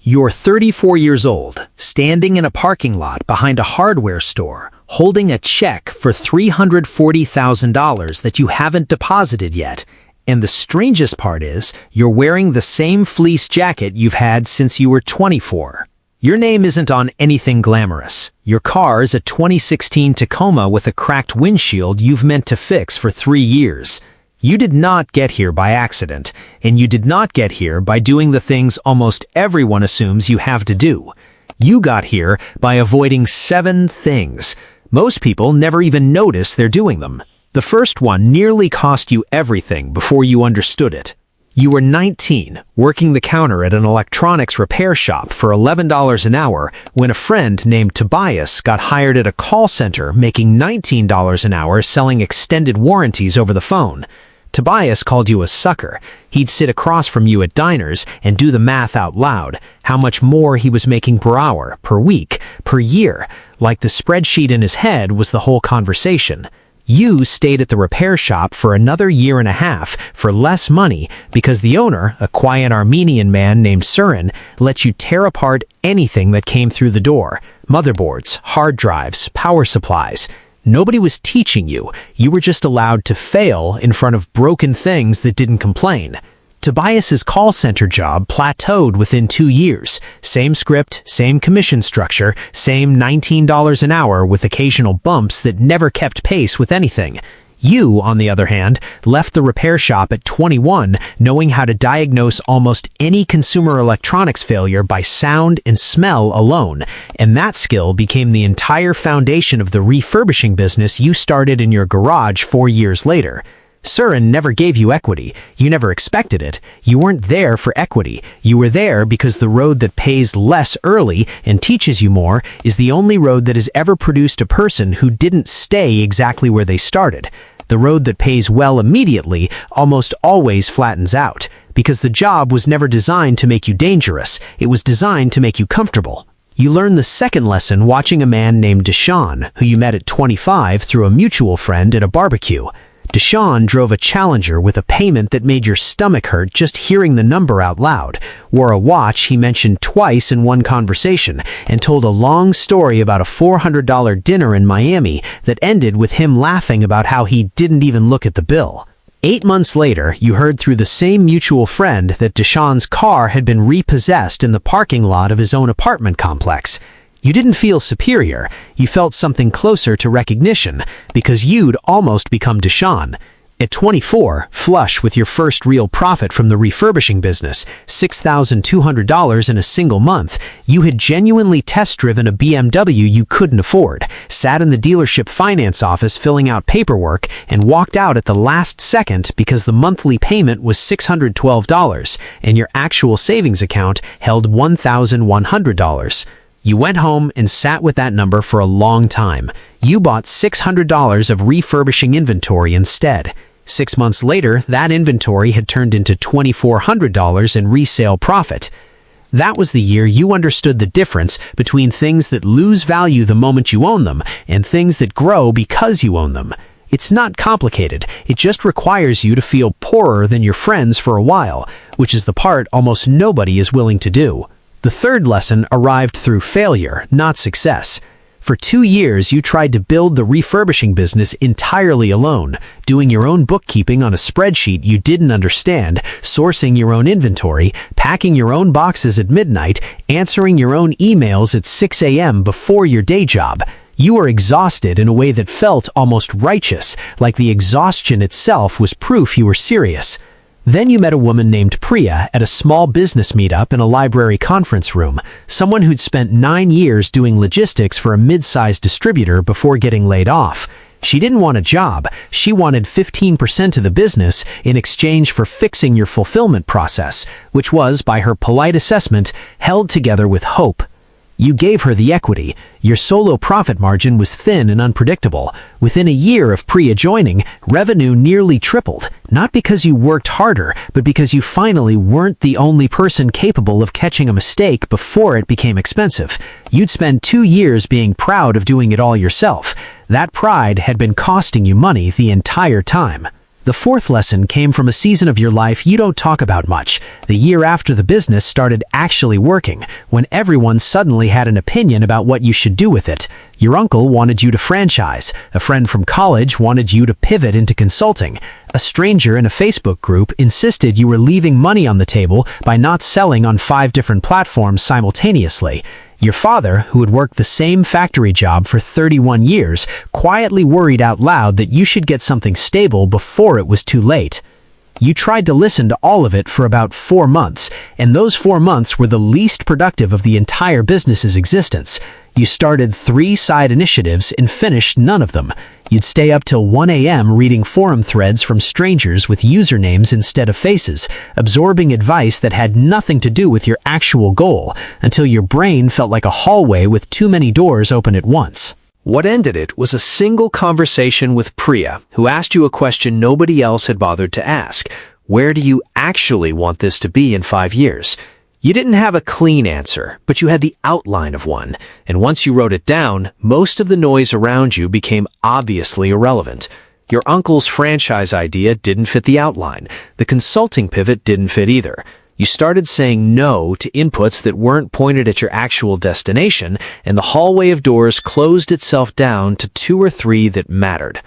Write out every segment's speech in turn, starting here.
You're 34 years old, standing in a parking lot behind a hardware store, holding a check for $340,000 that you haven't deposited yet. And the strangest part is, you're wearing the same fleece jacket you've had since you were 24. Your name isn't on anything glamorous. Your car's a 2016 Tacoma with a cracked windshield you've meant to fix for 3 years. You did not get here by accident, and you did not get here by doing the things almost everyone assumes you have to do. You got here by avoiding 7 things. Most people never even notice they're doing them. The first one nearly cost you everything before you understood it. You were 19, working the counter at an electronics repair shop for $11 an hour when a friend named Tobias got hired at a call center making $19 an hour selling extended warranties over the phone. Tobias called you a sucker. He'd sit across from you at diners and do the math out loud, how much more he was making per hour, per week, per year, like the spreadsheet in his head was the whole conversation. You stayed at the repair shop for another 1.5 years for less money because the owner, a quiet Armenian man named Surin, let you tear apart anything that came through the door. Motherboards, hard drives, power supplies. Nobody was teaching you. You were just allowed to fail in front of broken things that didn't complain. Tobias's call center job plateaued within 2 years. Same script, same commission structure, same $19 an hour with occasional bumps that never kept pace with anything. You, on the other hand, left the repair shop at 21 knowing how to diagnose almost any consumer electronics failure by sound and smell alone, and that skill became the entire foundation of the refurbishing business you started in your garage 4 years later. Surin never gave you equity. You never expected it. You weren't there for equity. You were there because the road that pays less early and teaches you more is the only road that has ever produced a person who didn't stay exactly where they started. The road that pays well immediately almost always flattens out, because the job was never designed to make you dangerous. It was designed to make you comfortable. You learned the second lesson watching a man named Deshaun, who you met at 25 through a mutual friend at a barbecue. Deshaun drove a Challenger with a payment that made your stomach hurt just hearing the number out loud, wore a watch he mentioned twice in one conversation, and told a long story about a $400 dinner in Miami that ended with him laughing about how he didn't even look at the bill. 8 months later, you heard through the same mutual friend that Deshaun's car had been repossessed in the parking lot of his own apartment complex. You didn't feel superior, you felt something closer to recognition, because you'd almost become Deshaun. At 24, flush with your first real profit from the refurbishing business, $6,200 in a single month, you had genuinely test-driven a BMW you couldn't afford, sat in the dealership finance office filling out paperwork, and walked out at the last second because the monthly payment was $612, and your actual savings account held $1,100. You went home and sat with that number for a long time. You bought $600 of refurbishing inventory instead. 6 months later, that inventory had turned into $2,400 in resale profit. That was the year you understood the difference between things that lose value the moment you own them and things that grow because you own them. It's not complicated. It just requires you to feel poorer than your friends for a while, which is the part almost nobody is willing to do. The third lesson arrived through failure, not success. For 2 years, you tried to build the refurbishing business entirely alone, doing your own bookkeeping on a spreadsheet you didn't understand, sourcing your own inventory, packing your own boxes at midnight, answering your own emails at 6 a.m. before your day job. You were exhausted in a way that felt almost righteous, like the exhaustion itself was proof you were serious. Then you met a woman named Priya at a small business meetup in a library conference room, someone who'd spent 9 years doing logistics for a mid-sized distributor before getting laid off. She didn't want a job. She wanted 15% of the business in exchange for fixing your fulfillment process, which was, by her polite assessment, held together with hope. You gave her the equity. Your solo profit margin was thin and unpredictable. Within a year of Priya joining, revenue nearly tripled, not because you worked harder, but because you finally weren't the only person capable of catching a mistake before it became expensive. You'd spend 2 years being proud of doing it all yourself. That pride had been costing you money the entire time. The fourth lesson came from a season of your life you don't talk about much, the year after the business started actually working, when everyone suddenly had an opinion about what you should do with it. Your uncle wanted you to franchise, a friend from college wanted you to pivot into consulting, a stranger in a Facebook group insisted you were leaving money on the table by not selling on 5 different platforms simultaneously. Your father, who had worked the same factory job for 31 years, quietly worried out loud that you should get something stable before it was too late. You tried to listen to all of it for about 4 months, and those 4 months were the least productive of the entire business's existence. You started 3 side initiatives and finished none of them. You'd stay up till 1 a.m. reading forum threads from strangers with usernames instead of faces, absorbing advice that had nothing to do with your actual goal, until your brain felt like a hallway with too many doors open at once. What ended it was a single conversation with Priya, who asked you a question nobody else had bothered to ask. Where do you actually want this to be in 5 years? You didn't have a clean answer, but you had the outline of one, and once you wrote it down, most of the noise around you became obviously irrelevant. Your uncle's franchise idea didn't fit the outline. The consulting pivot didn't fit either. You started saying no to inputs that weren't pointed at your actual destination, and the hallway of doors closed itself down to 2 or 3 that mattered.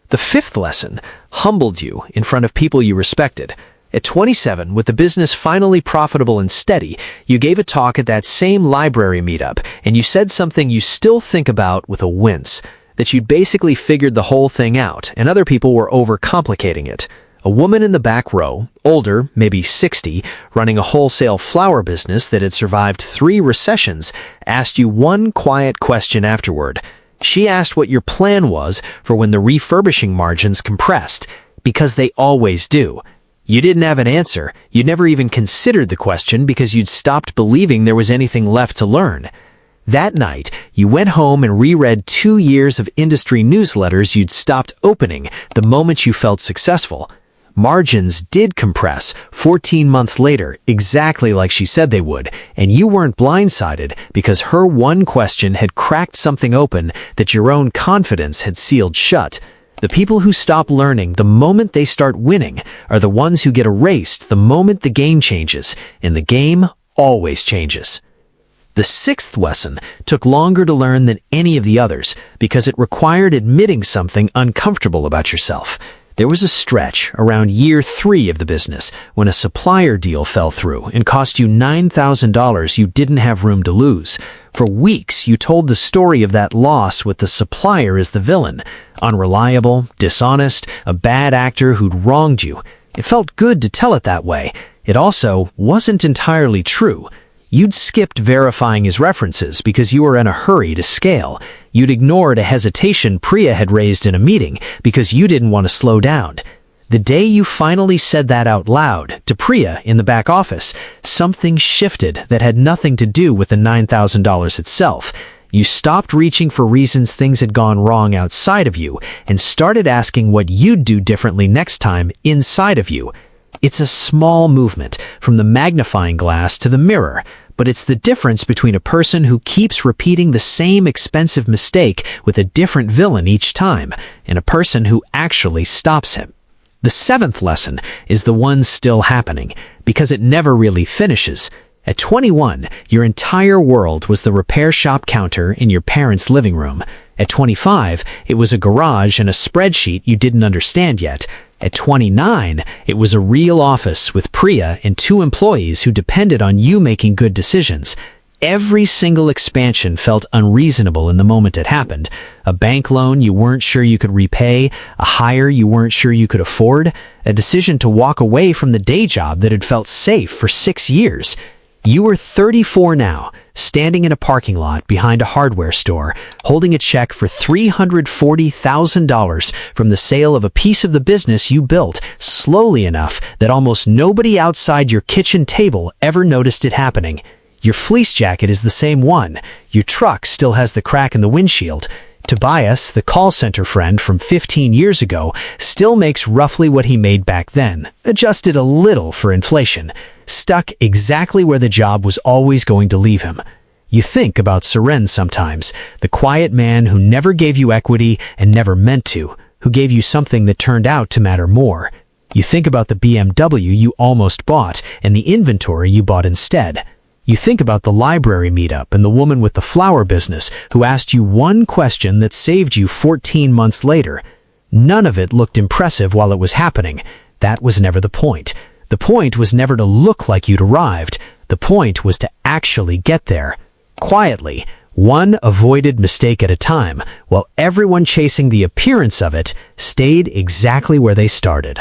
The fifth lesson humbled you in front of people you respected. At 27, with the business finally profitable and steady, you gave a talk at that same library meetup, and you said something you still think about with a wince, that you'd basically figured the whole thing out, and other people were overcomplicating it. A woman in the back row, older, maybe 60, running a wholesale flower business that had survived 3 recessions, asked you one quiet question afterward. She asked what your plan was for when the refurbishing margins compressed, because they always do. You didn't have an answer. You'd never even considered the question because you'd stopped believing there was anything left to learn. That night, you went home and reread 2 years of industry newsletters you'd stopped opening the moment you felt successful. Margins did compress 14 months later, exactly like she said they would, and you weren't blindsided because her one question had cracked something open that your own confidence had sealed shut. The people who stop learning the moment they start winning are the ones who get erased the moment the game changes, and the game always changes. The sixth lesson took longer to learn than any of the others because it required admitting something uncomfortable about yourself. There was a stretch around year 3 of the business when a supplier deal fell through and cost you $9,000 you didn't have room to lose. For weeks, you told the story of that loss with the supplier as the villain. Unreliable, dishonest, a bad actor who'd wronged you. It felt good to tell it that way. It also wasn't entirely true. You'd skipped verifying his references because you were in a hurry to scale. You'd ignored a hesitation Priya had raised in a meeting because you didn't want to slow down. The day you finally said that out loud to Priya in the back office, something shifted that had nothing to do with the $9,000 itself. You stopped reaching for reasons things had gone wrong outside of you and started asking what you'd do differently next time inside of you. It's a small movement from the magnifying glass to the mirror, but it's the difference between a person who keeps repeating the same expensive mistake with a different villain each time and a person who actually stops him. The seventh lesson is the one still happening, because it never really finishes. At 21, your entire world was the repair shop counter in your parents' living room. At 25, it was a garage and a spreadsheet you didn't understand yet. At 29, it was a real office with Priya and 2 employees who depended on you making good decisions. Every single expansion felt unreasonable in the moment it happened. A bank loan you weren't sure you could repay, a hire you weren't sure you could afford, a decision to walk away from the day job that had felt safe for 6 years. You were 34 now, standing in a parking lot behind a hardware store, holding a check for $340,000 from the sale of a piece of the business you built slowly enough that almost nobody outside your kitchen table ever noticed it happening. Your fleece jacket is the same one. Your truck still has the crack in the windshield. Tobias, the call center friend from 15 years ago, still makes roughly what he made back then, adjusted a little for inflation, stuck exactly where the job was always going to leave him. You think about Suren sometimes, the quiet man who never gave you equity and never meant to, who gave you something that turned out to matter more. You think about the BMW you almost bought and the inventory you bought instead. You think about the library meetup and the woman with the flower business who asked you one question that saved you 14 months later. None of it looked impressive while it was happening. That was never the point. The point was never to look like you'd arrived. The point was to actually get there. Quietly, one avoided mistake at a time, while everyone chasing the appearance of it stayed exactly where they started.